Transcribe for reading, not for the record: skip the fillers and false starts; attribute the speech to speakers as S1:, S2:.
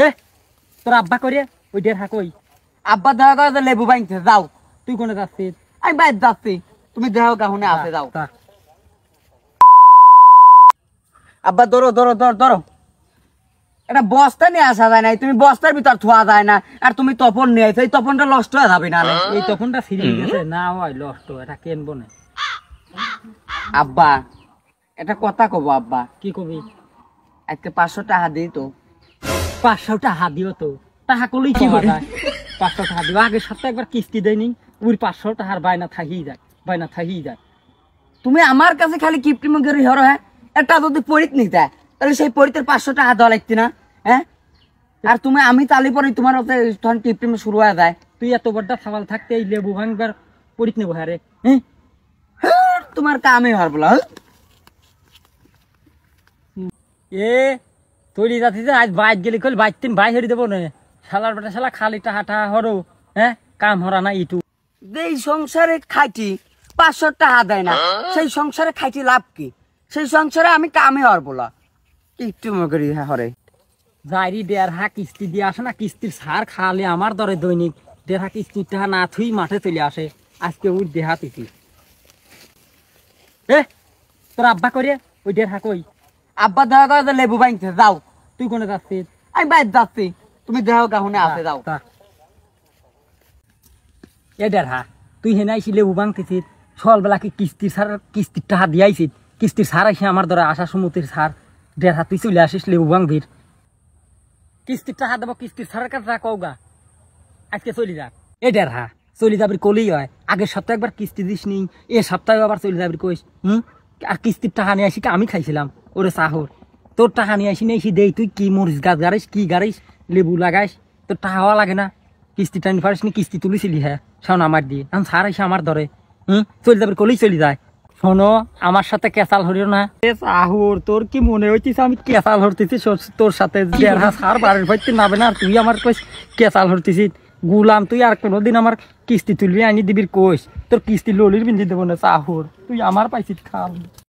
S1: এ তোর আব্বা করে ওই 1.5 কই?
S2: আব্বা দেখা করে যে লেবু বাইনতে যাও।
S1: তুই কোনে যাচ্ছিস?
S2: আমি বাইরে যাচ্ছি, তুমি দেখো কাহুনে আছে যাও। আব্বা ধরো ধরো ধরো ধরো, এটা বস্তা নিয়ে আসা যায় না, তুমি বস্তার ভিতর থোয়া যায় না, আর তুমি তপন নিয়ে আইছো, এই তপনটা নষ্ট হয়ে যাবে না।
S1: এই তখনটা সিরিয়ে গেছে না, হয় লষ্ট, এটা কেনবো না।
S2: আব্বা এটা কথা কব আব্বা,
S1: কি কবি?
S2: আজকে 500 টাকা দিই তো।
S1: 500 টাকা দিও তো, টাকা করলেই কি হয়? 500 টাকা দিও, আগের সপ্তাহে একবার কিস্তি দেয়নি, ওই 500 টাকার বায়না থাকিই যায়, বায়না থাকিই যায়।
S2: তুমি আমার কাছে খালি কিপ্টি মুখের হরো। হ্যাঁ, একটা যদি পরিত নিতে তাহলে সেই পরিতের 500 টাকা দেওয়া লাগতি না? হ্যাঁ, আর তুমি আমি তালি পরে তোমার তখন কিপ্টি শুরু হয়ে যায়।
S1: তুই এত বড় সাবাল থাকতে এই লেবু ভাঙবার পরিত নেবো? হ্যাঁ রে,
S2: তোমার কামে হর বলা।
S1: এ তৈরি যাচ্ছি যে আজ বাইক গেলে কল বাইক তিন বাই হরি দেবো না, শালার বেটা শালা খালি টাহা টাহা হরো। হ্যাঁ, কাম হরা না ইটু।
S2: যেই সংসারে খাইটি 500 টাকা দেয় না, সেই সংসারে খাইটি লাভ কি? সেই সংসারে আমি কামে হর বলা কিপ্টি মুখের হরে।
S1: যাইরি 1.5 কিস্তি দিয়ে আসে না, কিস্তির সার খালে আমার দরে দৈনিক 1.5 কিস্তির টাকা না থুই মাঠে চলে আসে। আজকে ওই দেহা তিথি। এ তোর আব্বা করে ওই 1.5 কই?
S2: আব্বা দেখা করে যে লেবু বাইনতে যাও।
S1: তুই কোনে যাচ্ছিস?
S2: আমি বাইরে যাচ্ছি, তুমি দেখো কাহুনে আছে যাও।
S1: এ 1.5 তুই হেনে আইসি লেবু ভাঙতেছিস, সকালবেলা কি কিস্তির সার কিস্তির টাকা দিয়ে আইছিস? কিস্তির সার আইসি আমার ধরে আসা সমুদ্রের সার 1.5 তুই চলে আসিস লেবু ভাঙবির। কিস্তির টাকা দেবো, কিস্তির সারের কাছে কৌগা আজকে চলি যা। এ 1.5 চলি যাবির কলেই হয়, আগের সপ্তাহে একবার কিস্তি দিস নি, এ সপ্তাহে আবার চলে যাবির কইস। আর কিস্তির টাকা নিয়ে আসি আমি খাইছিলাম ওরে চাহর, তোর টাকা নিয়ে আসি নিয়ে দেই তুই কি মরিচ গাছ গাড়িস, কি গাড়িস, লেবু লাগাইস, তোর টাকা হওয়া লাগে না? কিস্তি টানি পারিস নি, কিস্তি তুলিছিলি হ্যাঁ শোন আমার দিয়ে, এখন সার আইসে আমার ধরে চলে যাবির কলেই চলে যায়। শোনো আমার সাথে কেঁচাল হরিও না। চাহুর তোর কি মনে হইতিস আমি কেঁচাল হরতেছি তোর সাথে? 1.5 সার বাড়ির ভাইতে নাবে না, আর তুই আমার কইস কেঁচাল হরতেছিস। গুলাম তুই আর কোনোদিন আমার কিস্তি তুলবি আনি দিবির কইস, তোর কিস্তি ললির বিন্দি দেবো না। চাহুর তুই আমার পাইছিস খাল।